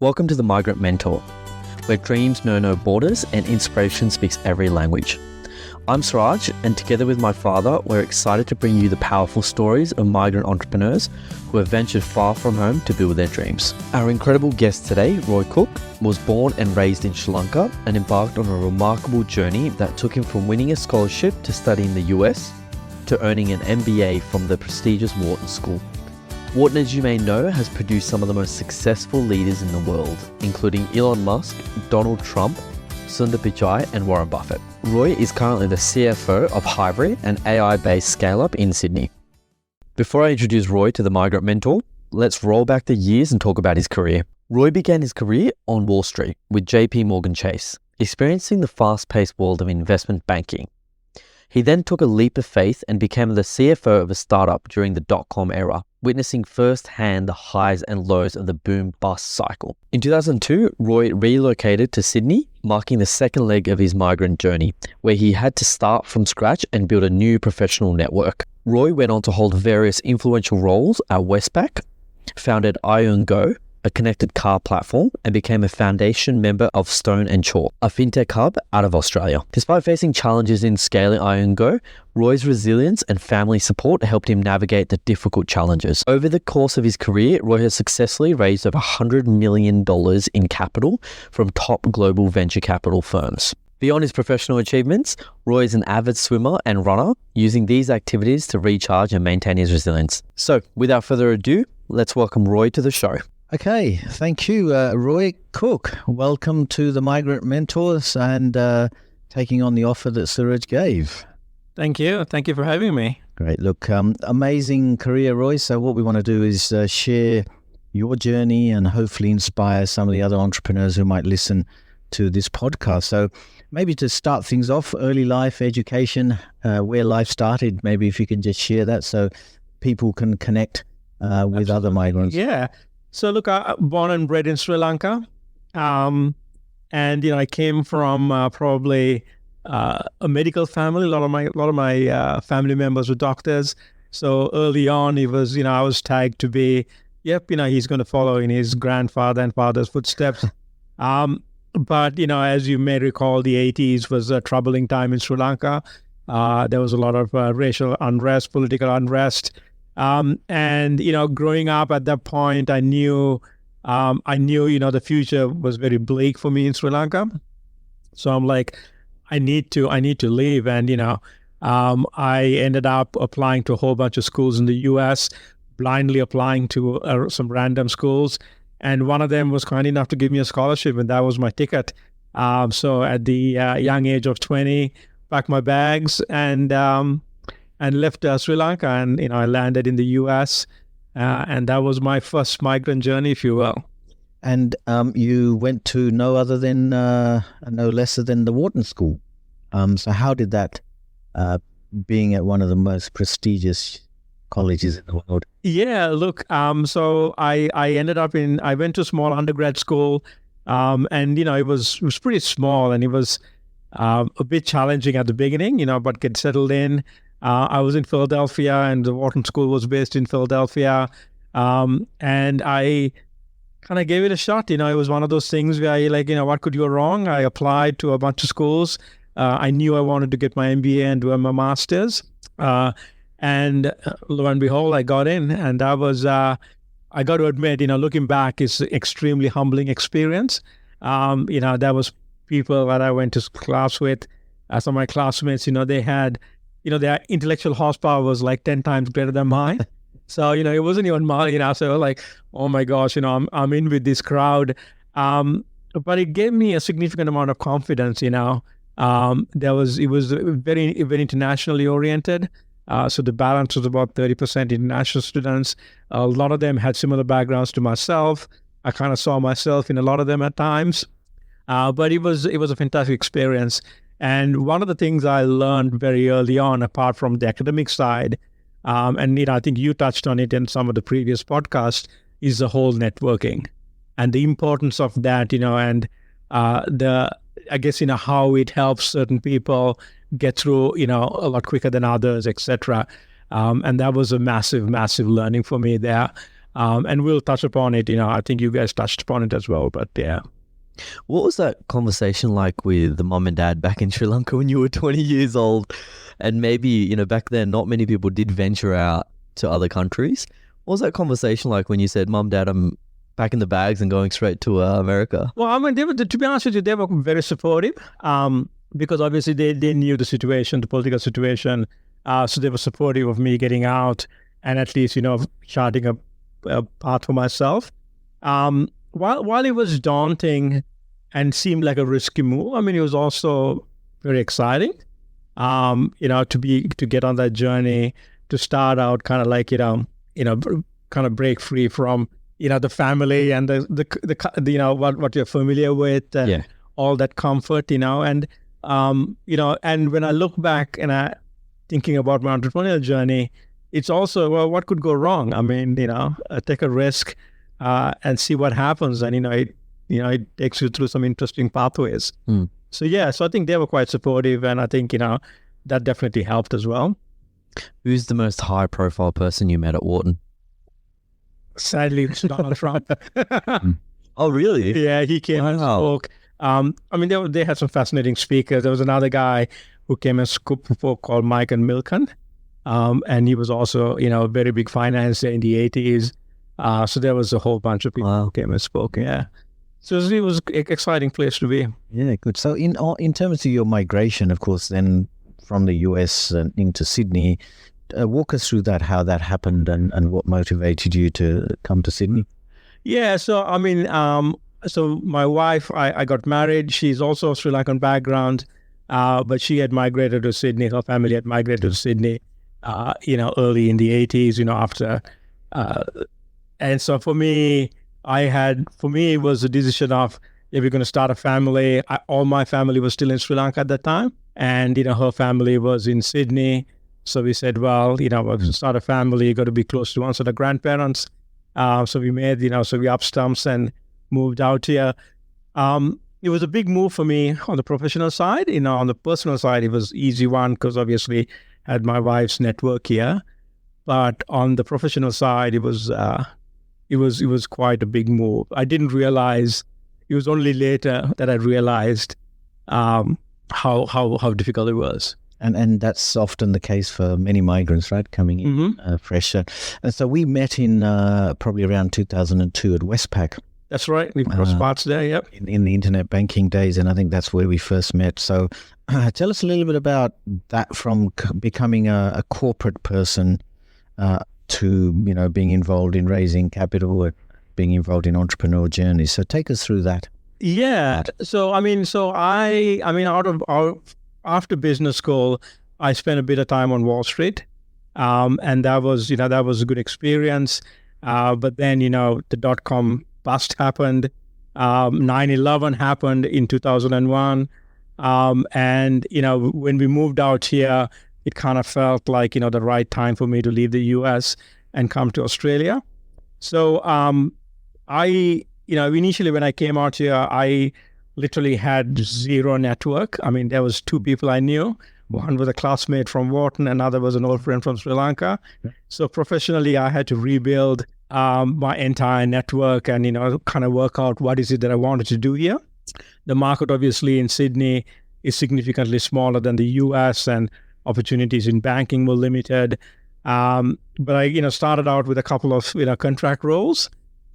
Welcome to the Migrant Mentor, where dreams know no borders and inspiration speaks every language. I'm Siraj, and together with my father, we're excited to bring you the powerful stories of migrant entrepreneurs who have ventured far from home to build their dreams. Our incredible guest today, Roy Cooke, was born and raised in Sri Lanka and embarked on a remarkable journey that took him from winning a scholarship to study in the US to earning an MBA from the prestigious Wharton School. Wharton, as you may know, has produced some of the most successful leaders in the world, including Elon Musk, Donald Trump, Sundar Pichai, and Warren Buffett. Roy is currently the CFO of Hybrid, an AI-based scale-up in Sydney. Before I introduce Roy to the Migrant Mentor, let's roll back the years and talk about his career. Roy began his career on Wall Street with JP Chase, experiencing the fast-paced world of investment banking. He then took a leap of faith and became the CFO of a startup during the dotcom era, witnessing firsthand the highs and lows of the boom-bust cycle. In 2002, Roy relocated to Sydney, marking the second leg of his migrant journey, where he had to start from scratch and build a new professional network. Roy went on to hold various influential roles at Westpac, founded IONGO, a connected car platform, and became a foundation member of Stone & Chalk, a fintech hub out of Australia. Despite facing challenges in scaling IONGO, Roy's resilience and family support helped him navigate the difficult challenges. Over the course of his career, Roy has successfully raised over $100 million in capital from top global venture capital firms. Beyond his professional achievements, Roy is an avid swimmer and runner, using these activities to recharge and maintain his resilience. So, without further ado, let's welcome Roy to the show. Okay, thank you, Roy Cooke. Welcome to the Migrant Mentors and taking on the offer that Suraj gave. Thank you. Thank you for having me. Great. Look, amazing career, Roy. So what we want to do is share your journey and hopefully inspire some of the other entrepreneurs who might listen to this podcast. So maybe to start things off, early life education, where life started, maybe if you can just share that so people can connect with Absolutely. Other migrants. Yeah. So look, I'm born and bred in Sri Lanka. And, I came from probably a medical family. A lot of my family members were doctors. So early on, it was, I was tagged to be, he's going to follow in his grandfather and father's footsteps. But, as you may recall, the 80s was a troubling time in Sri Lanka. There was a lot of racial unrest, political unrest. And, growing up at that point, I knew, the future was very bleak for me in Sri Lanka. So I'm like, I need to leave. And, I ended up applying to a whole bunch of schools in the US, blindly applying to some random schools. And one of them was kind enough to give me a scholarship, and that was my ticket. So at the young age of 20, packed my bags and left Sri Lanka, and I landed in the US, and that was my first migrant journey, if you will. And you went to no lesser than the Wharton School. So how did that, being at one of the most prestigious colleges in the world? Yeah, look, so I went to a small undergrad school, and it was pretty small, and it was a bit challenging at the beginning, but get settled in. I was in Philadelphia, and the Wharton School was based in Philadelphia. And I kind of gave it a shot. It was one of those things where what could go wrong? I applied to a bunch of schools. I knew I wanted to get my MBA and do my master's. And lo and behold, I got in. And that was, I got to admit, looking back, it's an extremely humbling experience. There was people that I went to class with, some of my classmates, they had, their intellectual horsepower was like 10 times greater than mine. So, it wasn't even mine, so like, oh my gosh, I'm in with this crowd. But it gave me a significant amount of confidence, it was very, very internationally oriented. So the balance was about 30% international students. A lot of them had similar backgrounds to myself. I kind of saw myself in a lot of them at times. But it was a fantastic experience. And one of the things I learned very early on, apart from the academic side, and I think you touched on it in some of the previous podcasts, is the whole networking and the importance of that, and how it helps certain people get through, a lot quicker than others, etc. And that was a massive, massive learning for me there. And we'll touch upon it. I think you guys touched upon it as well. But yeah. What was that conversation like with the mom and dad back in Sri Lanka when you were 20 years old? And maybe, back then, not many people did venture out to other countries. What was that conversation like when you said, Mom, Dad, I'm packing the bags and going straight to America? Well, I mean, to be honest with you, they were very supportive because obviously they knew the situation, the political situation. So they were supportive of me getting out and at least, charting a path for myself. While it was daunting and seemed like a risky move, I mean, it was also very exciting, to get on that journey, to start out kind of like, kind of break free from, the family and the what you're familiar with and all that comfort, and, and when I look back and thinking about my entrepreneurial journey, it's also, well, what could go wrong? I mean, take a risk and see what happens. And, it takes you through some interesting pathways. So I think they were quite supportive, and I think, that definitely helped as well. Who's the most high profile person you met at Wharton? Sadly, it's Donald Trump. Oh, really? Yeah, he came and spoke. I mean, they had some fascinating speakers. There was another guy who came and spoke called Migrant Mentor. And he was also, a very big financier in the 80s. So there was a whole bunch of people who came and spoke. Yeah. So it was an exciting place to be. Yeah, good. So in terms of your migration, of course, then from the US and into Sydney, walk us through that, how that happened and what motivated you to come to Sydney. Yeah. So, I mean, so my wife, I got married. She's also Sri Lankan background, but she had migrated to Sydney. Her family had migrated to Sydney, early in the 80s, after. And so for me, it was a decision of, if we're going to start a family, all my family was still in Sri Lanka at that time. And, her family was in Sydney. So we said, well, we're going to start a family, got to be close to one of the grandparents. So we made, so we up stumps and moved out here. It was a big move for me on the professional side. On the personal side, it was easy one because obviously I had my wife's network here. But on the professional side, it was quite a big move. I didn't realize, it was only later that I realized how difficult it was. And that's often the case for many migrants, right, coming in fresh. And so we met in probably around 2002 at Westpac. That's right. We crossed paths there, yep. In the internet banking days, and I think that's where we first met. So tell us a little bit about that, from becoming a corporate person to, being involved in raising capital, or being involved in entrepreneurial journeys. So take us through that. Yeah. So, after business school, I spent a bit of time on Wall Street. And that was a good experience. But then, the dotcom bust happened. 9/11 happened in 2001. And, when we moved out here, it kind of felt like, the right time for me to leave the US and come to Australia. So initially when I came out here, I literally had zero network. I mean, there was two people I knew. One was a classmate from Wharton, another was an old friend from Sri Lanka. Yeah. So professionally, I had to rebuild my entire network and, kind of work out what is it that I wanted to do here. The market, obviously, in Sydney is significantly smaller than the US, and opportunities in banking were limited. But I, started out with a couple of, contract roles.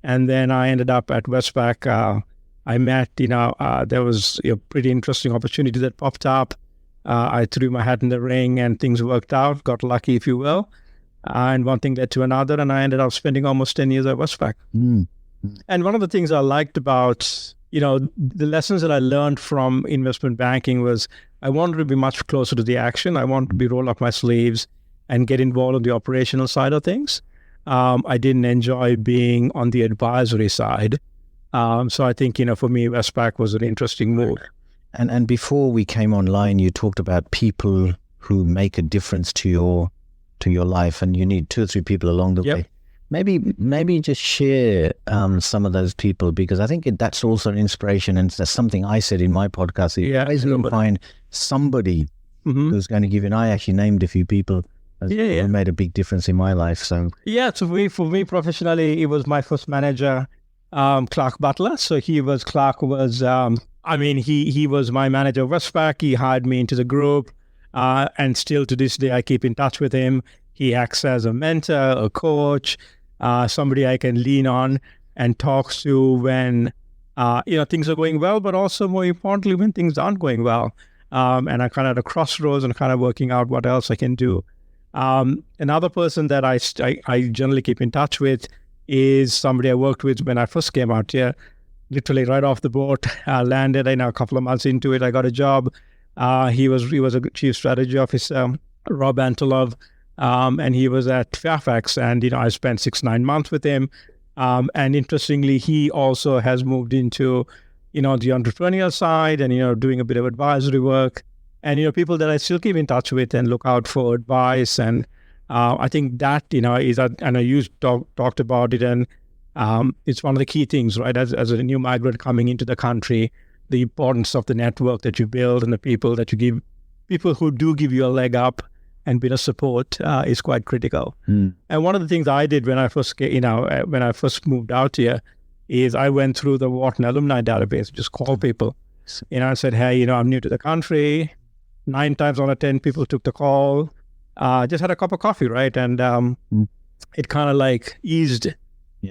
And then I ended up at Westpac. I met, there was a pretty interesting opportunity that popped up. I threw my hat in the ring and things worked out, got lucky, if you will. And one thing led to another, and I ended up spending almost 10 years at Westpac. And one of the things I liked about, the lessons that I learned from investment banking was I wanted to be much closer to the action. I wanted to be roll up my sleeves and get involved on the operational side of things. I didn't enjoy being on the advisory side. So I think, for me, Westpac was an interesting move. And before we came online, you talked about people who make a difference to your life, and you need 2 or 3 people along the way. Maybe just share some of those people, because I think that's also an inspiration, and that's something I said in my podcast. You always find somebody who's going to give you, and I actually named a few people It made a big difference in my life. So so for me professionally, it was my first manager, Clark Butler. So he was he was my manager of Westpac. He hired me into the group, and still to this day I keep in touch with him. He acts as a mentor, a coach, somebody I can lean on and talk to when things are going well, but also more importantly when things aren't going well. And I'm kind of at a crossroads and kind of working out what else I can do. Another person that I generally keep in touch with is somebody I worked with when I first came out here. Literally right off the boat, landed. A couple of months into it, I got a job. He was a chief strategy officer, Rob Antelov, and he was at Fairfax. And I spent 6-9 months with him. And interestingly, he also has moved into the entrepreneurial side and doing a bit of advisory work. And people that I still keep in touch with and look out for advice. And I think that is, and you talked about it, and it's one of the key things, right? As a new migrant coming into the country, the importance of the network that you build and the people that you give, people who do give you a leg up and bit of support is quite critical. And one of the things I did when I first moved out here is I went through the Wharton alumni database, just call people. I said, hey, I'm new to the country. 9 times out of 10 people took the call. Just had a cup of coffee, right? And it kind of like eased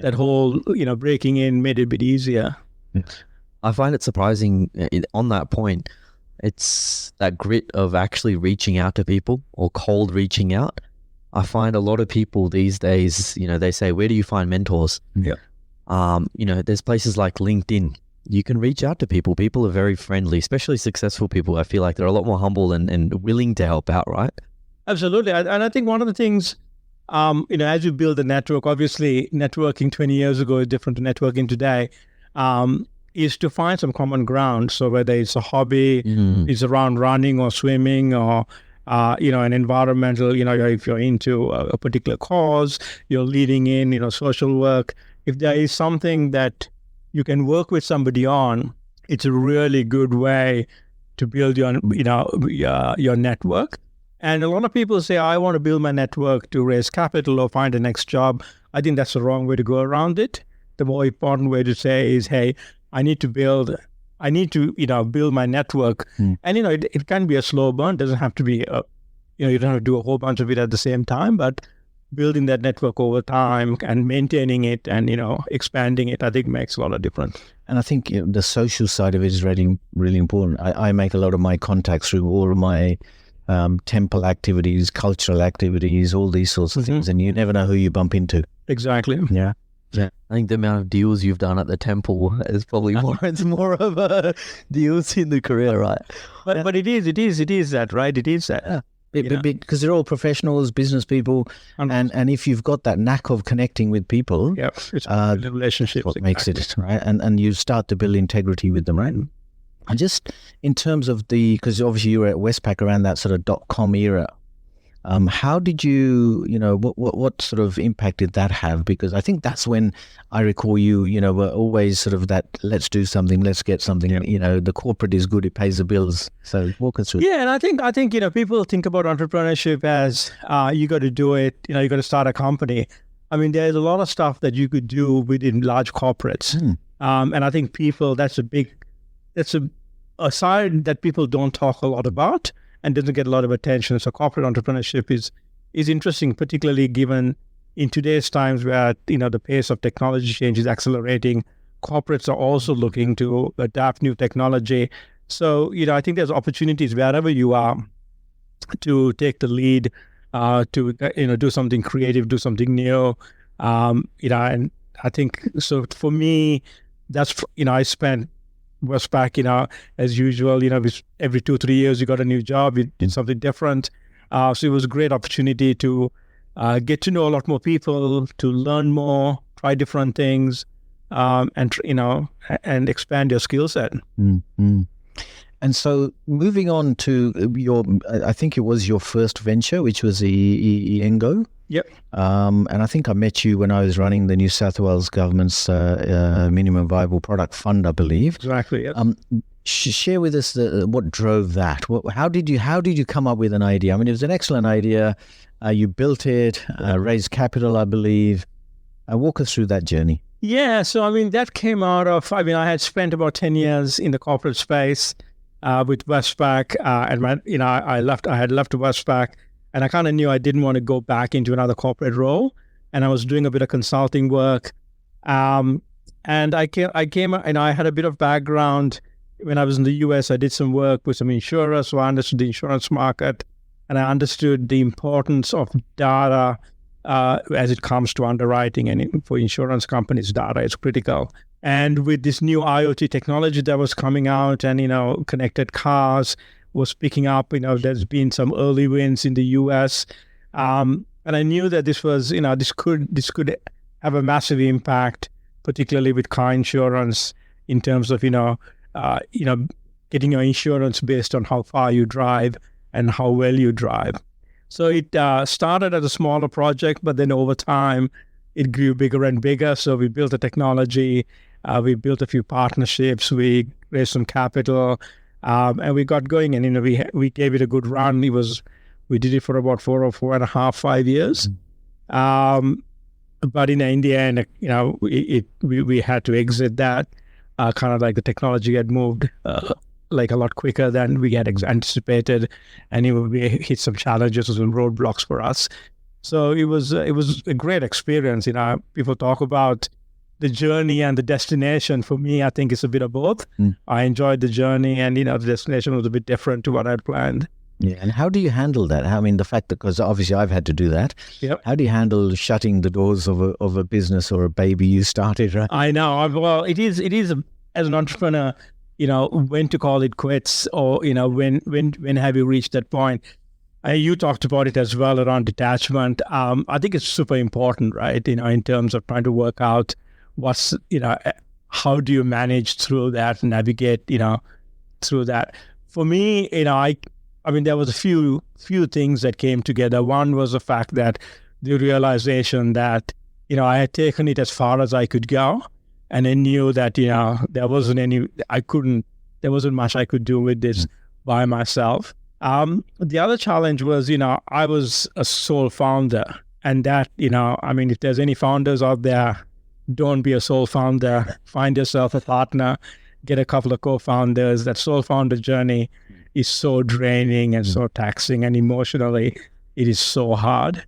that whole, breaking in, made it a bit easier. I find it surprising on that point. It's that grit of actually reaching out to people or cold reaching out. I find a lot of people these days, they say, where do you find mentors? Yeah. There's places like LinkedIn. You can reach out to people. People are very friendly, especially successful people. I feel like they're a lot more humble and willing to help out, right? Absolutely. And I think one of the things, as you build a network, obviously networking 20 years ago is different to networking today, is to find some common ground. So whether it's a hobby, it's around running or swimming or, an environmental, if you're into a particular cause, you're leading in, social work. If there is something that you can work with somebody on, it's a really good way to build your network. And a lot of people say, I want to build my network to raise capital or find the next job. I think that's the wrong way to go around it. The more important way to say is, hey, I need to build my network. And, it can be a slow burn. It doesn't have to be, you don't have to do a whole bunch of it at the same time, but building that network over time and maintaining it and, expanding it, I think makes a lot of difference. And I think the social side of it is really, really important. I make a lot of my contacts through all of my temple activities, cultural activities, all these sorts of things. And you never know who you bump into. Exactly. Yeah. I think the amount of deals you've done at the temple is probably more of a deals in the career, right? But it is that, right? It is that. Because they're all professionals, business people, and if you've got that knack of connecting with people, it's relationships. What makes it, right? And you start to build integrity with them, right? And just in terms of because obviously you were at Westpac around that sort of dotcom era. How did you, what sort of impact did that have? Because I think that's when I recall you, were always sort of that, let's do something, let's get something, the corporate is good, it pays the bills. So walk us through. Yeah, and I think, people think about entrepreneurship as you got to do it, you got to start a company. I mean, there's a lot of stuff that you could do within large corporates. And I think that's a side that people don't talk a lot about and doesn't get a lot of attention. So corporate entrepreneurship is interesting, particularly given in today's times where, the pace of technology change is accelerating. Corporates are also looking to adapt new technology. So, I think there's opportunities wherever you are to take the lead, to, do something creative, do something new. And I think, so for me, that's, I spent Westpac, as usual, every 2-3 years you got a new job, you did something different. So it was a great opportunity to get to know a lot more people, to learn more, try different things, and expand your skill set. And so moving on to I think it was your first venture, which was the Engo. Yep. And I think I met you when I was running the New South Wales government's minimum viable product fund, I believe. Exactly. Yep. Share with us what drove that. How did you come up with an idea? I mean, it was an excellent idea. You built it, raised capital, I believe. Walk us through that journey. Yeah, so I mean that came out of. I mean, I had spent about 10 years in the corporate space with Westpac, and I had left Westpac, and I kind of knew I didn't want to go back into another corporate role, and I was doing a bit of consulting work, and I came, and I had a bit of background when I was in the US. I did some work with some insurers, so I understood the insurance market, and I understood the importance of data. As it comes to underwriting, and for insurance companies, data is critical. And with this new IoT technology that was coming out, and connected cars was picking up, there's been some early wins in the US, and I knew that this was, this could have a massive impact, particularly with car insurance, in terms of getting your insurance based on how far you drive and how well you drive. So it started as a smaller project, but then over time, it grew bigger and bigger. So we built a technology, we built a few partnerships, we raised some capital, and we got going. And we gave it a good run. We did it for about 4.5, 5 years. But in the end, we had to exit that. Kind of like the technology had moved like a lot quicker than we had anticipated, and we hit some challenges and some roadblocks for us. So it was a great experience. People talk about the journey and the destination. For me, I think it's a bit of both. I enjoyed the journey, and the destination was a bit different to what I'd planned. Yeah, and how do you handle that? I mean, the fact that, because obviously I've had to do that. Yep. How do you handle shutting the doors of a business or a baby you started? Right? I know. Well, it is as an entrepreneur. When to call it quits, or when have you reached that point? You talked about it as well around detachment. I think it's super important, right? In terms of trying to work out how do you manage through that and navigate, through that. For me, I mean, there was a few things that came together. One was the fact that the realization that I had taken it as far as I could go. And I knew that, there wasn't much I could do with this by myself. The other challenge was, I was a sole founder, and that, I mean, if there's any founders out there, don't be a sole founder, find yourself a partner, get a couple of co-founders. That sole founder journey is so draining and so taxing, and emotionally, it is so hard.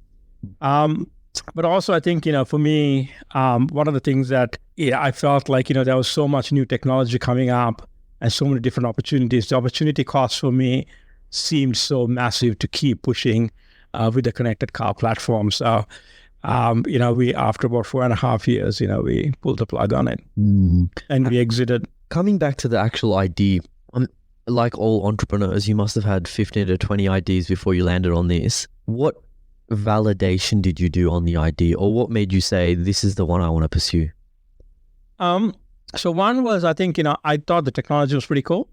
But also, I think, for me, one of the things that I felt like, there was so much new technology coming up and so many different opportunities. The opportunity cost for me seemed so massive to keep pushing with the connected car platform. So, we, after about 4.5 years, we pulled the plug on it and we exited. Coming back to the actual idea, like all entrepreneurs, you must have had 15 to 20 ideas before you landed on this. What validation did you do on the idea, or what made you say, this is the one I want to pursue? So one was, I think, I thought the technology was pretty cool.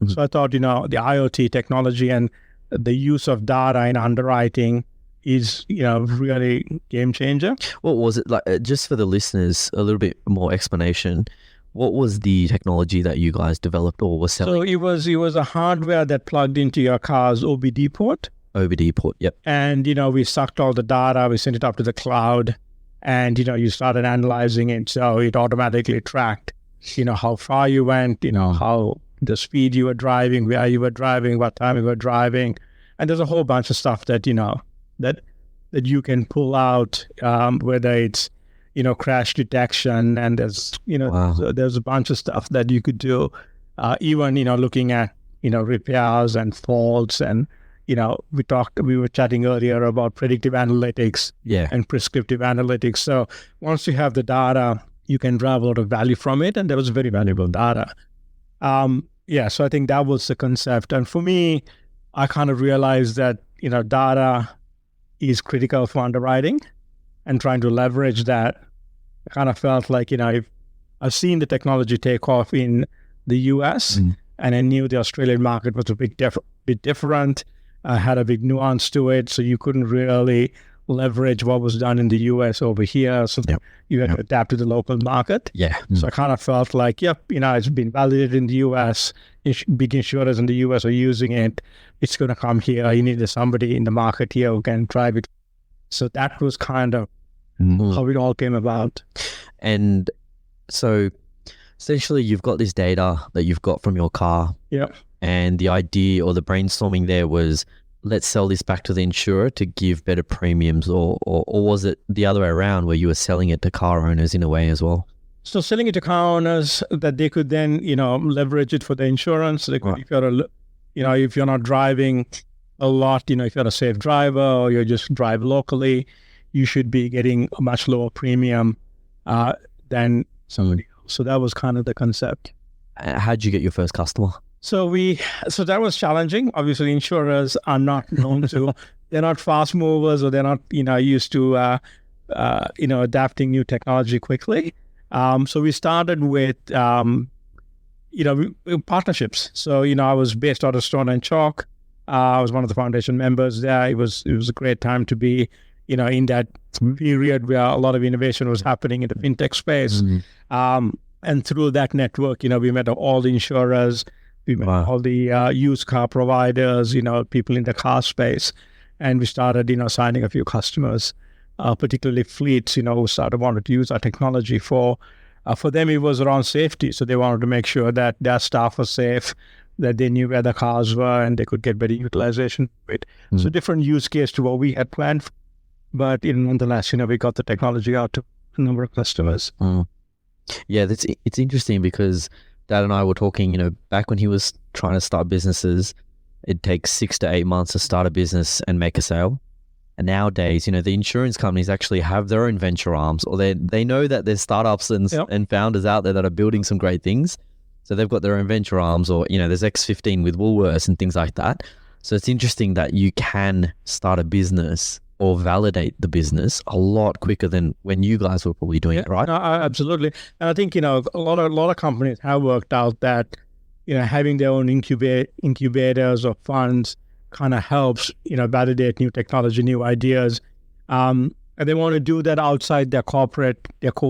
So I thought, the IoT technology and the use of data in underwriting is, really game changer. What was it like? Just for the listeners, a little bit more explanation. What was the technology that you guys developed or were selling? So it was a hardware that plugged into your car's OBD port. OBD port, yep. And, we sucked all the data, we sent it up to the cloud, and, you started analyzing it. So it automatically tracked, how far you went, how the speed you were driving, where you were driving, what time you were driving. And there's a whole bunch of stuff that, that you can pull out, whether it's, crash detection, and there's, Wow. So there's a bunch of stuff that you could do, even, looking at, repairs and faults. And, we were chatting earlier about predictive analytics and prescriptive analytics. So once you have the data, you can drive a lot of value from it. And there was very valuable data. So I think that was the concept. And for me, I kind of realized that, data is critical for underwriting, and trying to leverage that. I kind of felt like, I've seen the technology take off in the US, and I knew the Australian market was a bit different. Had a big nuance to it, so you couldn't really leverage what was done in the US over here. So you had to adapt to the local market. So I kind of felt like, it's been validated in the US. Big insurers in the US are using it. It's going to come here. You need somebody in the market here who can drive it So that was kind of Mm. how it all came about. And so essentially you've got this data that you've got from your car. Yeah. And the idea or the brainstorming there was, let's sell this back to the insurer to give better premiums, or was it the other way around where you were selling it to car owners in a way as well? So selling it to car owners that they could then, leverage it for the insurance. They could, Right. if you're not driving a lot, if you're a safe driver or you just drive locally, you should be getting a much lower premium than somebody else. So that was kind of the concept. How'd you get your first customer? So that was challenging. Obviously, insurers are not known to, they're not fast movers, or they're not, used to, adapting new technology quickly. So we started with, partnerships. So, I was based out of Stone and Chalk. I was one of the foundation members there. It was a great time to be, in that period where a lot of innovation was happening in the fintech space. And through that network, we met all the insurers, we met all the used car providers, people in the car space. And we started, signing a few customers, particularly fleets, who wanted to use our technology for them. It was around safety. So they wanted to make sure that their staff was safe, that they knew where the cars were, and they could get better utilization of it. So different use case to what we had planned. But nonetheless, we got the technology out to a number of customers. Yeah, it's interesting because Dad and I were talking, back when he was trying to start businesses, it takes 6 to 8 months to start a business and make a sale. And nowadays, the insurance companies actually have their own venture arms, or they know that there's startups and founders out there that are building some great things. So they've got their own venture arms, or, there's X15 with Woolworths and things like that. So it's interesting that you can start a business or validate the business a lot quicker than when you guys were probably doing it, right? No, absolutely. And I think, a lot of companies have worked out that, having their own incubators or funds kind of helps, validate new technology, new ideas. And they want to do that outside their core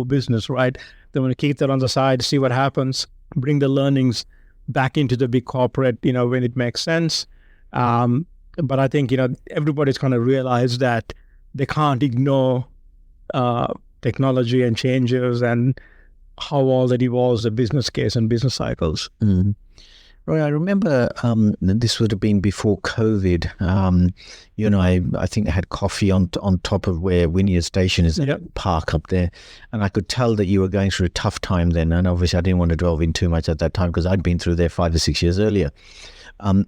business, right? They want to keep that on the side, see what happens, bring the learnings back into the big corporate, when it makes sense. But I think, everybody's kind of realized that they can't ignore technology and changes and how all that evolves the business case and business cycles. Roy, I remember this would have been before COVID. I think they had coffee on top of where Wynyard Station is, park up there. And I could tell that you were going through a tough time then. And obviously I didn't want to delve in too much at that time because I'd been through there 5 or 6 years earlier.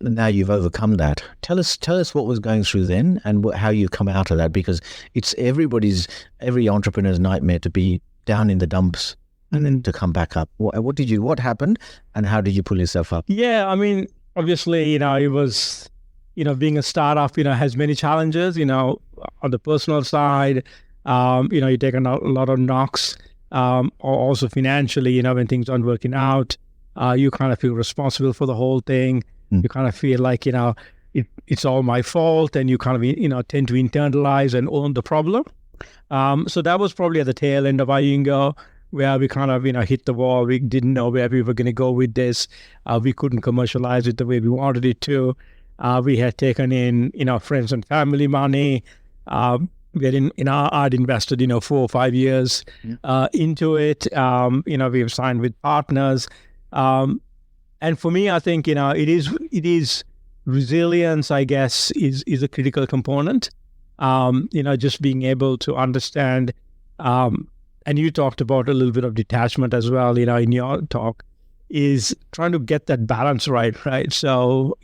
Now you've overcome that. Tell us what was going through then and how you come out of that, because it's every entrepreneur's nightmare to be down in the dumps and then to come back up. What happened and how did you pull yourself up? Yeah, I mean, obviously, it was, being a startup, has many challenges, on the personal side, you take a lot of knocks, or also financially, when things aren't working out, you kind of feel responsible for the whole thing. You kind of feel like, it's all my fault, and you kind of, tend to internalize and own the problem. So that was probably at the tail end of Iyengo, where we kind of, hit the wall. We didn't know where we were going to go with this. We couldn't commercialize it the way we wanted it to. We had taken in, friends and family money. I'd invested, 4 or 5 years into it. We've signed with partners. And for me, I think, it is resilience, I guess, is a critical component. Just being able to understand, and you talked about a little bit of detachment as well, in your talk, is trying to get that balance right? So,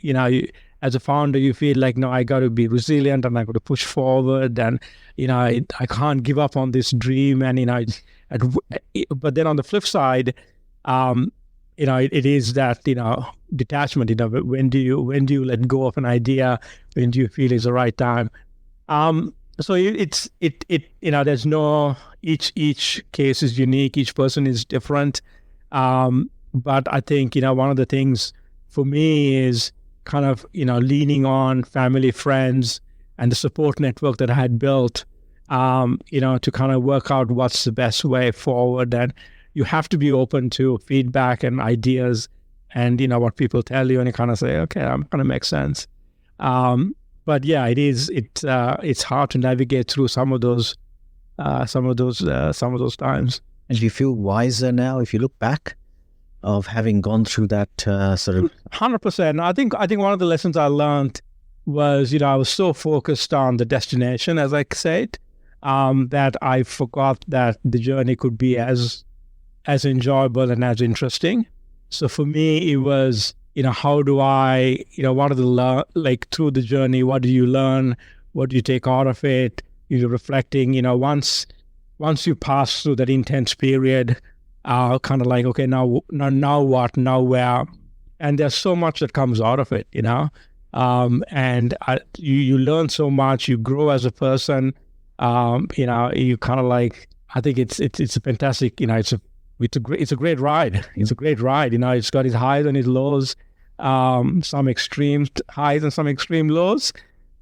as a founder, you feel like, no, I got to be resilient and I got to push forward, and, I can't give up on this dream. And, but then on the flip side, it is that, detachment, when do you let go of an idea? When do you feel is the right time? So there's no, each case is unique. Each person is different. But I think, one of the things for me is kind of, leaning on family, friends, and the support network that I had built, to kind of work out what's the best way forward. And you have to be open to feedback and ideas and, what people tell you, and you kind of say, okay, I'm going to make sense. But but yeah, it's hard to navigate through some of those times. And do you feel wiser now if you look back of having gone through that sort of? 100%. I think one of the lessons I learned was, I was so focused on the destination, as I said, that I forgot that the journey could be as enjoyable and as interesting. So for me, it was, how do I, what are the through the journey, what do you learn? What do you take out of it? You're reflecting, once you pass through that intense period, kind of like, okay, now what, now where? And there's so much that comes out of it, and you learn so much, you grow as a person, you kind of like, I think it's a fantastic, it's a great ride. It's a great ride. It's got its highs and its lows, some extreme highs and some extreme lows,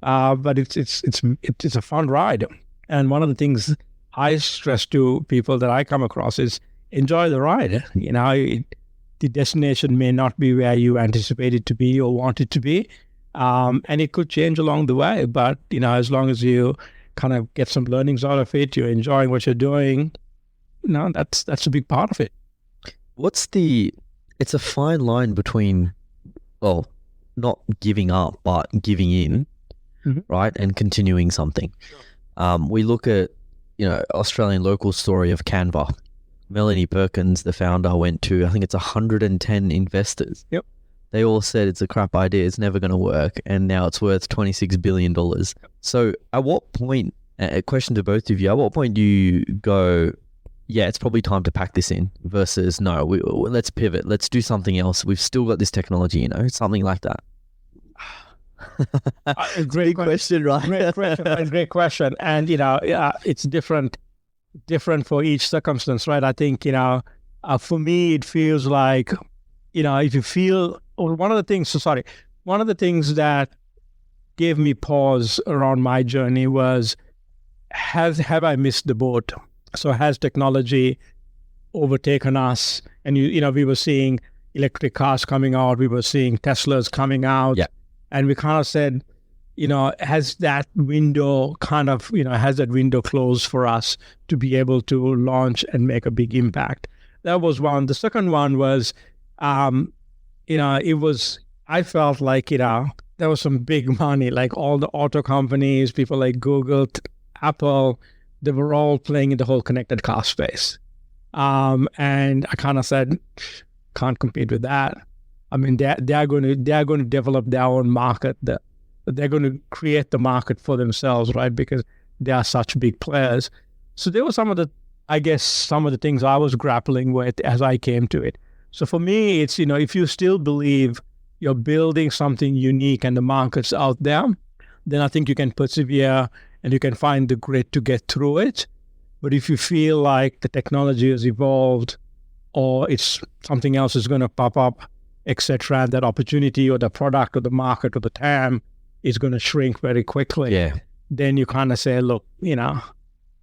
but it's a fun ride. And one of the things I stress to people that I come across is enjoy the ride. The destination may not be where you anticipate it to be or want it to be, and it could change along the way. But as long as you kind of get some learnings out of it, you're enjoying what you're doing. That's a big part of it. It's a fine line between, well, not giving up, but giving in, right? And continuing something. We look at, Australian local story of Canva. Melanie Perkins, the founder, went to, I think it's 110 investors. Yep. They all said it's a crap idea, it's never going to work, and now it's worth $26 billion. So at what point, a question to both of you, at what point do you go, yeah, it's probably time to pack this in, versus no, let's pivot, let's do something else, we've still got this technology, something like that? Great question, right? Great question. And, it's different for each circumstance, right? I think, for me, it feels like, if you feel, one of the things that gave me pause around my journey was, have I missed the boat? So has technology overtaken us? And, we were seeing electric cars coming out, we were seeing Teslas coming out. Yeah. And we kind of said, has that window closed for us to be able to launch and make a big impact? That was one. The second one was, I felt like, there was some big money, like all the auto companies, people like Google, Apple, they were all playing in the whole connected car space. And I kind of said, can't compete with that. I mean, they're going to develop their own market. They're going to create the market for themselves, right? Because they are such big players. So there were some of the things I was grappling with as I came to it. So for me, it's, if you still believe you're building something unique and the market's out there, then I think you can persevere and you can find the grit to get through it. But if you feel like the technology has evolved or it's something else is going to pop up, etc., that opportunity or the product or the market or the TAM is going to shrink very quickly. Yeah. Then you kind of say, look,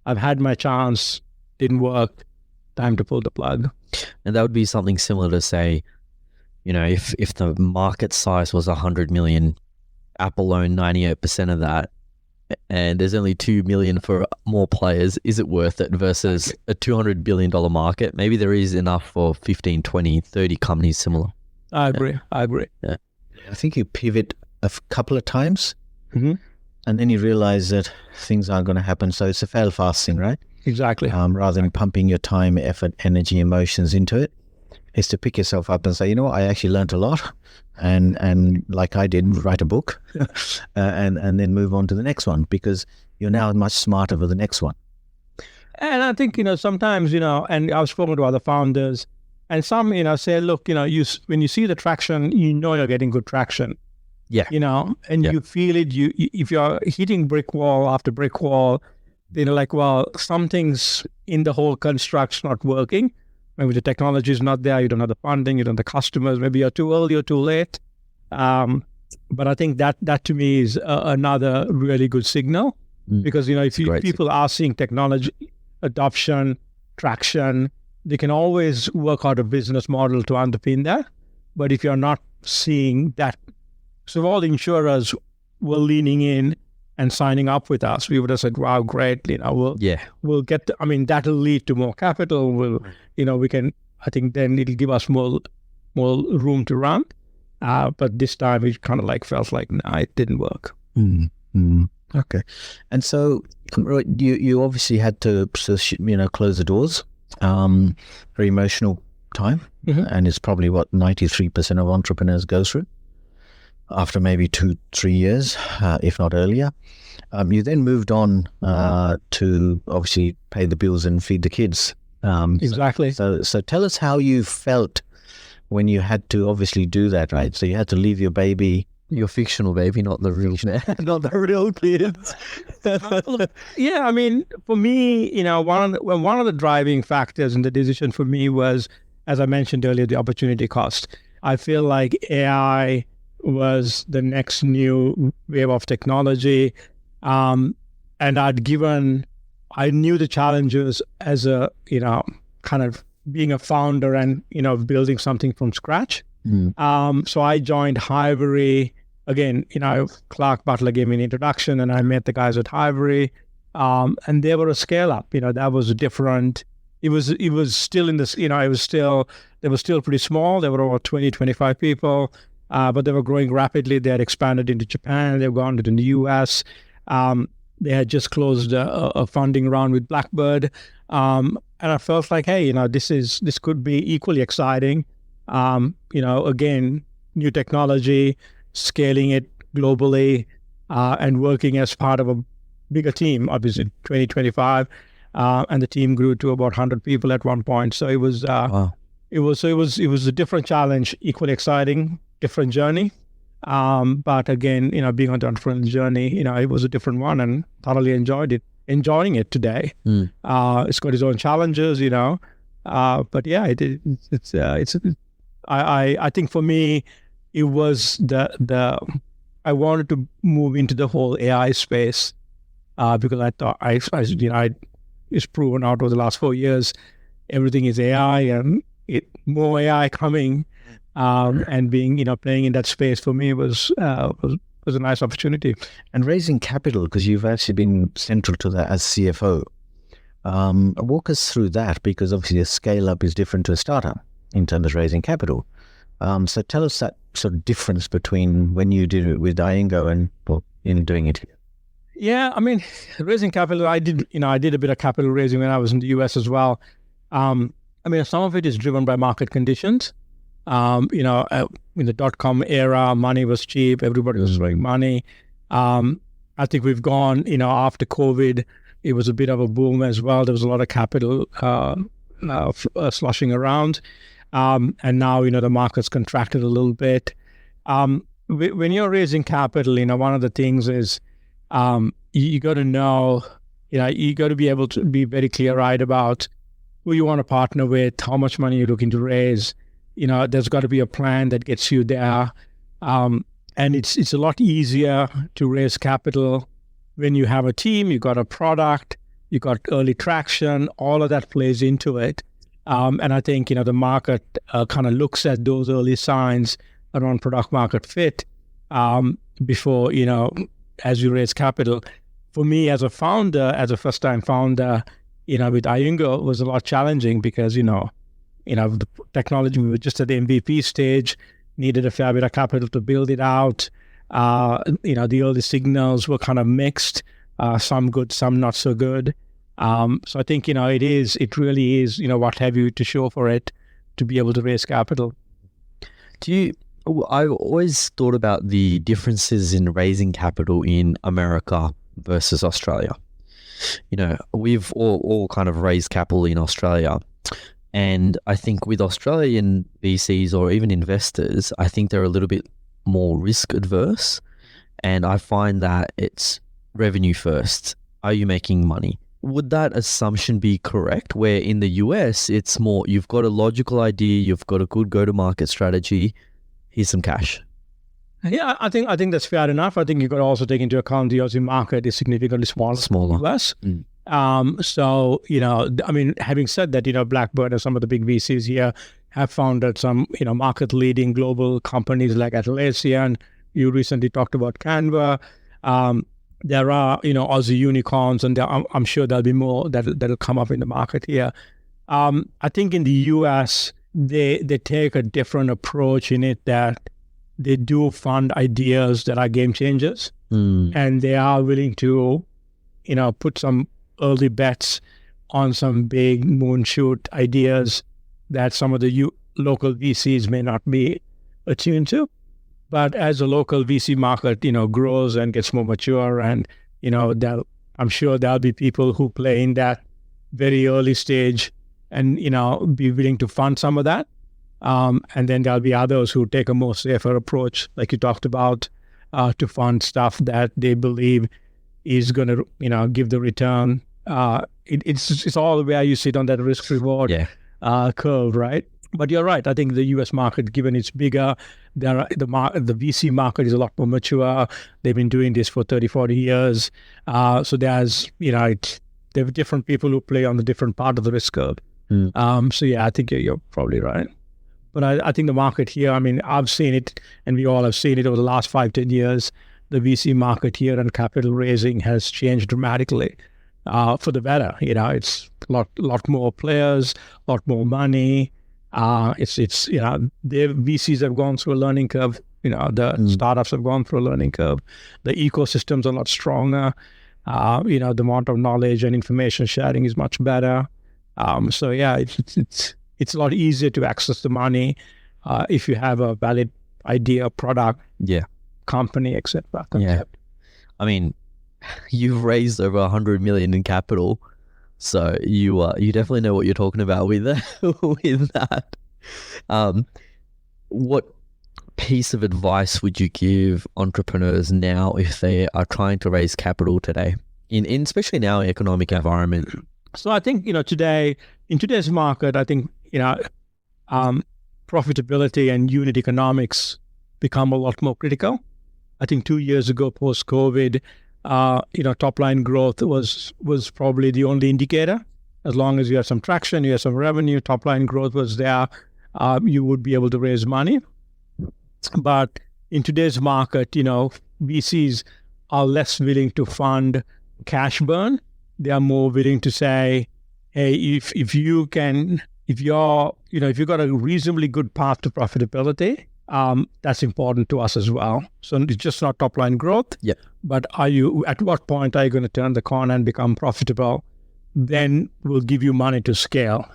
I've had my chance, didn't work, time to pull the plug. And that would be something similar to say, if the market size was 100 million, Apple owned 98% of that, and there's only 2 million for more players, is it worth it versus a $200 billion market? Maybe there is enough for 15, 20, 30 companies similar. I agree. Yeah. I think you pivot a couple of times, and then you realize that things aren't going to happen. So it's a fail fast thing, right? Exactly. Rather than pumping your time, effort, energy, emotions into it, is to pick yourself up and say, I actually learned a lot, and like I did, write a book, and then move on to the next one, because you're now much smarter for the next one. And I think, sometimes, and I've spoken to other founders, and some, say, look, when you see the traction, you're getting good traction. Yeah. You feel it. If you're hitting brick wall after brick wall, then like, well, something's in the whole construction not working. Maybe the technology is not there. You don't have the funding. You don't have the customers. Maybe you're too early or too late. But I think that to me is another really good signal, because if people are seeing technology adoption, traction, they can always work out a business model to underpin that. But if you're not seeing that, so all the insurers were leaning in and signing up with us, we would have said, wow, great, we'll get, that'll lead to more capital. We can, I think then it'll give us more room to run. But this time it kind of felt like, nah, it didn't work. Okay. And so you obviously had to, close the doors. Very emotional time. And it's probably what 93% of entrepreneurs go through after maybe 2-3 years, if not earlier. You then moved on to obviously pay the bills and feed the kids. Exactly. So tell us how you felt when you had to obviously do that, right? So you had to leave your baby. Your fictional baby, not the real, not the real kids. Yeah, for me, one of the driving factors in the decision for me was, as I mentioned earlier, the opportunity cost. I feel like AI was the next new wave of technology, and I knew the challenges as a, kind of being a founder and, building something from scratch. So I joined Hivory. Again, Clark Butler gave me an introduction and I met the guys at Hivory. And they were a scale up, that was different. It was still in this, they were still pretty small. They were over 20, 25 people, but they were growing rapidly. They had expanded into Japan. They've gone into the US. They had just closed a funding round with Blackbird. And I felt like, hey, this could be equally exciting. Again, new technology, scaling it globally, and working as part of a bigger team, obviously 2025, and the team grew to about 100 people at one point. So it was, Wow. it was a different challenge, equally exciting, different journey. But again, being on the entrepreneurial journey, it was a different one and thoroughly enjoying it today. It's got its own challenges, but yeah, I think for me, it was I wanted to move into the whole AI space, because I thought it's proven out over the last 4 years, everything is AI and more AI coming, and being, playing in that space for me was a nice opportunity. And raising capital, because you've actually been central to that as CFO. Walk us through that, because obviously a scale up is different to a startup in terms of raising capital. So tell us that sort of difference between when you did it with Iingo and in doing it here. Yeah, raising capital, I did a bit of capital raising when I was in the US as well. Some of it is driven by market conditions. In the dotcom era, money was cheap. Everybody was raising money. I think we've gone, after COVID, it was a bit of a boom as well. There was a lot of capital sloshing around. And now, the market's contracted a little bit. When you're raising capital, one of the things is you got to know, you got to be able to be very clear-eyed about who you want to partner with, how much money you're looking to raise. There's got to be a plan that gets you there. And it's a lot easier to raise capital when you have a team, you got a product, you got early traction, all of that plays into it. And I think, the market kind of looks at those early signs around product market fit before, as you raise capital. For me as a founder, as a first-time founder, with Iingo, it was a lot challenging because, the technology, we were just at the MVP stage, needed a fair bit of capital to build it out. The early signals were kind of mixed, some good, some not so good. So I think, it really is, what have you to show for it to be able to raise capital. I always thought about the differences in raising capital in America versus Australia. We've all kind of raised capital in Australia. And I think with Australian VCs or even investors, I think they're a little bit more risk adverse. And I find that it's revenue first. Are you making money? Would that assumption be correct? Where in the US, it's more, you've got a logical idea, you've got a good go-to-market strategy, here's some cash. Yeah, I think that's fair enough. I think you've got to also take into account the Aussie market is significantly smaller. Than the US. So, having said that, Blackbird and some of the big VCs here have founded some, market-leading global companies like Atlassian, you recently talked about Canva. There are, Aussie unicorns, and I'm sure there'll be more that'll come up in the market here. I think in the US, they take a different approach in it, that they do fund ideas that are game changers, and they are willing to, put some early bets on some big moonshoot ideas that some of the local VCs may not be attuned to. But as the local VC market, grows and gets more mature, and, I'm sure there'll be people who play in that very early stage and, be willing to fund some of that. And then there'll be others who take a more safer approach, like you talked about, to fund stuff that they believe is going to, give the return. It's all where you sit on that risk reward curve, right? But you're right. I think the U.S. market, given it's bigger, the VC market is a lot more mature. They've been doing this for 30, 40 years. So there's, there are different people who play on the different part of the risk curve. So yeah, I think you're probably right. But I think the market here, I've seen it, and we all have seen it over the last 5-10 years. The VC market here and capital raising has changed dramatically for the better. It's a lot more players, a lot more money. The VCs have gone through a learning curve. The startups have gone through a learning curve. The ecosystems are a lot stronger. The amount of knowledge and information sharing is much better. So yeah, it's a lot easier to access the money if you have a valid idea, product, company, etc. concept. You've raised over 100 million in capital, so you definitely know what you're talking about with that. What piece of advice would you give entrepreneurs now if they are trying to raise capital today, in especially now economic environment? So I think in today's market, I think profitability and unit economics become a lot more critical. I think 2 years ago, post COVID, top line growth was probably the only indicator. As long as you have some traction, you have some revenue, top line growth was there, you would be able to raise money. But in today's market, VCs are less willing to fund cash burn. They are more willing to say, hey, if you've got a reasonably good path to profitability, that's important to us as well. So it's just not top line growth. Yeah. But at what point are you going to turn the corner and become profitable? Then we'll give you money to scale.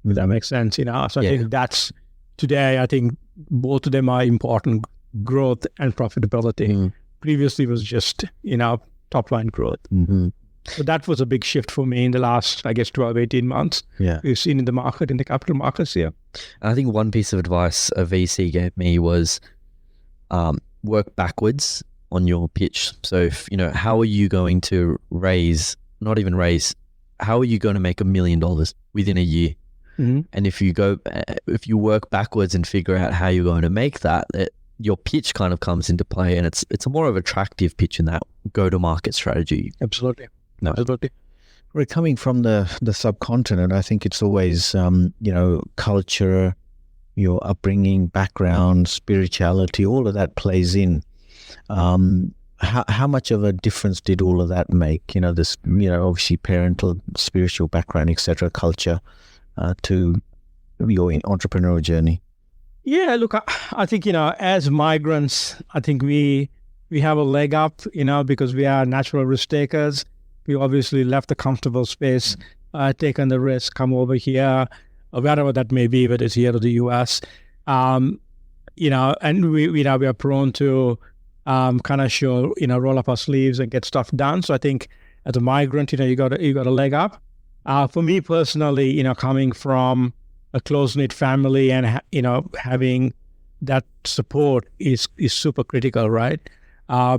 If that makes sense, So I think that's today. I think both of them are important: growth and profitability. Previously, it was just top line growth. So that was a big shift for me in the last, 12, 18 months. Yeah. We've seen in the market, in the capital markets here. I think one piece of advice a VC gave me was work backwards on your pitch. So if, how are you going to how are you going to make $1 million within a year? And if you work backwards and figure out how you're going to make that, your pitch kind of comes into play, and it's a more of attractive pitch in that go-to-market strategy. Absolutely. No. Absolutely. We're coming from the subcontinent. I think it's always, culture, your upbringing, background, spirituality, all of that plays in. How much of a difference did all of that make? This, obviously parental, spiritual background, etc., culture, to your entrepreneurial journey. Yeah, look, I think, as migrants, I think we have a leg up, because we are natural risk takers. We obviously left the comfortable space, taken the risk, come over here, or wherever that may be, whether it's here or the US, and we are prone to kind of roll up our sleeves and get stuff done. So I think as a migrant, you got a leg up. For me personally, coming from a close-knit family and having that support is super critical, right?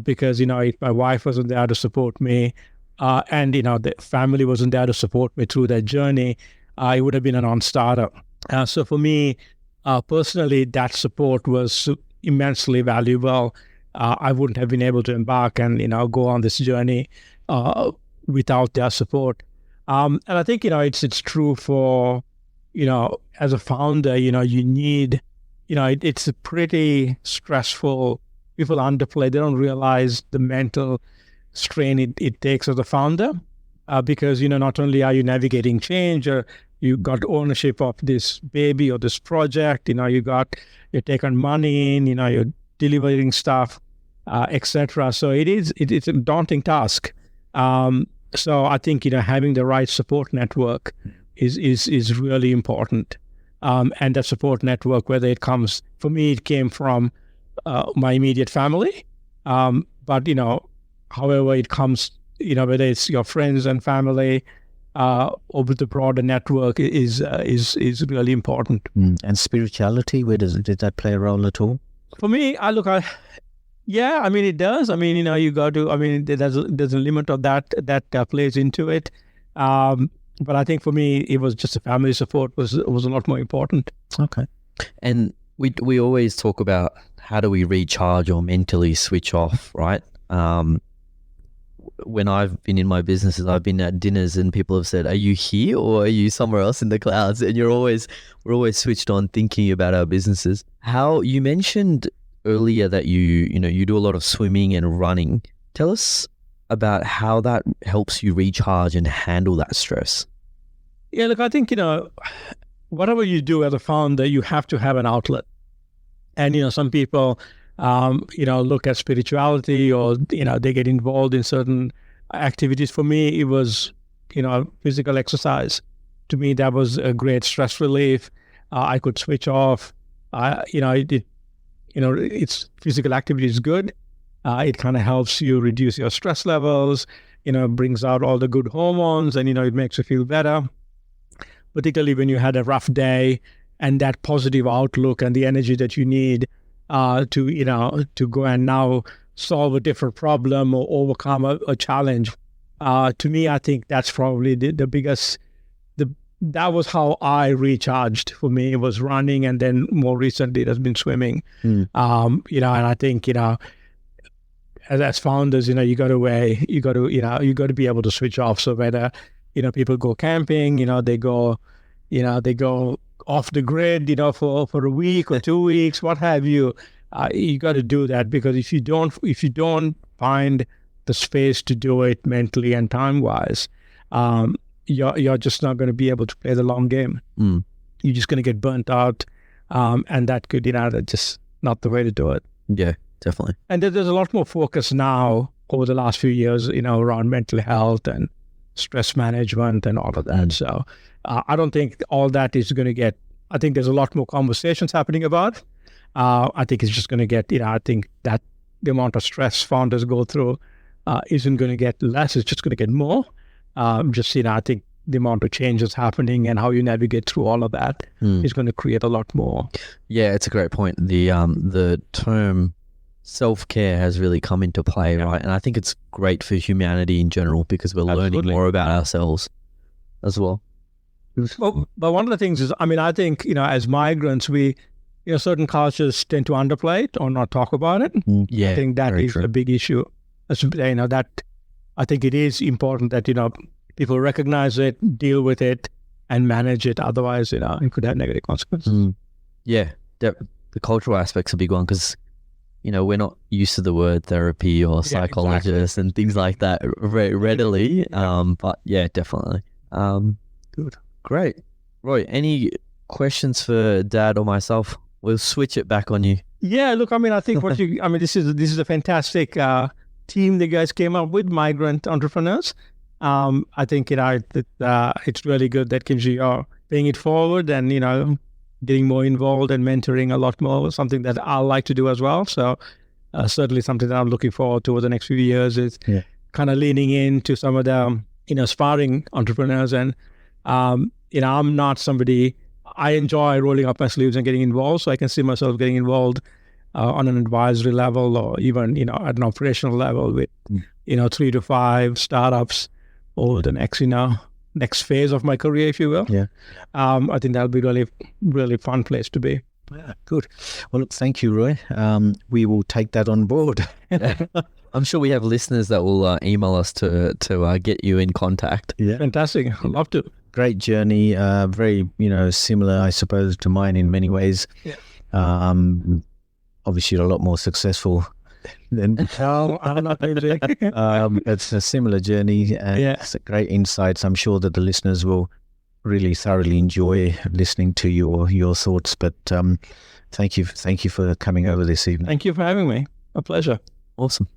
Because if my wife wasn't there to support me, and the family wasn't there to support me through that journey, it would have been a non-starter. So for me personally, that support was immensely valuable. I wouldn't have been able to embark and go on this journey without their support. And I think it's true for as a founder. You need it's a pretty stressful people underplay. They don't realize the mental strain it takes as a founder, because, not only are you navigating change, you got ownership of this baby or this project, you take on money in, you're delivering stuff, etc. So it's a daunting task. So I think, having the right support network is really important. And that support network, whether it comes, for me, it came from my immediate family. But, however it comes, whether it's your friends and family, or with the broader network is really important. And spirituality, did that play a role at all? For me, yeah, it does. You got to, there's a limit of that plays into it. But I think for me, it was just the family support was a lot more important. Okay. And we always talk about how do we recharge or mentally switch off, right? When I've been in my businesses, I've been at dinners and people have said, "Are you here or are you somewhere else in the clouds?" And we're always switched on thinking about our businesses. How you mentioned earlier that you do a lot of swimming and running. Tell us about how that helps you recharge and handle that stress. Yeah, look, I think, whatever you do as a founder, you have to have an outlet. And, some people, look at spirituality or, they get involved in certain activities. For me, it was, physical exercise. To me, that was a great stress relief. I could switch off. It's physical activity is good. It kind of helps you reduce your stress levels, brings out all the good hormones and, it makes you feel better. Particularly when you had a rough day, and that positive outlook and the energy that you need to go and now solve a different problem or overcome a challenge. To me, I think that's probably the biggest. That was how I recharged. For me, it was running, and then more recently it has been swimming. And I think as founders, you got to be able to switch off. So whether people go camping, they go off the grid, for a week or 2 weeks, what have you. You got to do that, because if you don't find the space to do it mentally and time wise, you're just not going to be able to play the long game. You're just going to get burnt out, and that could, that's just not the way to do it. Yeah, definitely. And there's a lot more focus now over the last few years, around mental health and stress management and all of that. So I don't think all that is going to get. I think there's a lot more conversations happening about. I think it's just going to get. I think that the amount of stress founders go through isn't going to get less. It's just going to get more. I think the amount of changes happening and how you navigate through all of that is going to create a lot more. Yeah, it's a great point. The term self-care has really come into play, right? And I think it's great for humanity in general, because we're learning more about ourselves as well. Well, but one of the things is, I think, as migrants, we, certain cultures tend to underplay it or not talk about it. Yeah, I think that is true. a big issue. That I think it is important that, people recognize it, deal with it, and manage it. Otherwise, it could have negative consequences. Yeah, the cultural aspect's a big one, because we're not used to the word therapy or psychologist and things like that very readily. But yeah, definitely. Good. Great. Roy, any questions for Dad or myself? We'll switch it back on you. Yeah, look, I think this is a fantastic team that you guys came up with, Migrant Entrepreneurs. I think it's really good that Kimchi are paying it forward and getting more involved and mentoring a lot more, something that I like to do as well. So certainly something that I'm looking forward to over the next few years is kind of leaning into some of the aspiring entrepreneurs. And I'm not somebody, I enjoy rolling up my sleeves and getting involved, so I can see myself getting involved on an advisory level or even at an operational level with 3 to 5 startups over the next phase of my career, if you will. I think that'll be really, really fun place to be. Yeah, good. Well, look, thank you, Roy. We will take that on board. I'm sure we have listeners that will email us to get you in contact. Yeah, fantastic. I'd love to. Great journey. Very, similar, I suppose, to mine in many ways. Yeah. Obviously, a lot more successful then No, I'm not AJ. it's a similar journey, and Yeah. it's a great insights. I'm sure that the listeners will really thoroughly enjoy listening to your thoughts. But thank you for coming over this evening. Thank you for having me. A pleasure. Awesome.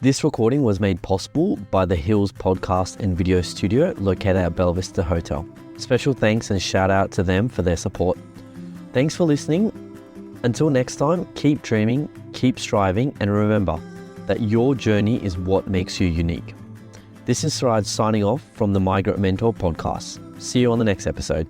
This recording was made possible by the Hills podcast and video studio located at Bella Vista Hotel. Special thanks and shout out to them for their support. Thanks for listening. Until next time, keep dreaming, keep striving, and remember that your journey is what makes you unique. This is Siraj signing off from the Migrant Mentor podcast. See you on the next episode.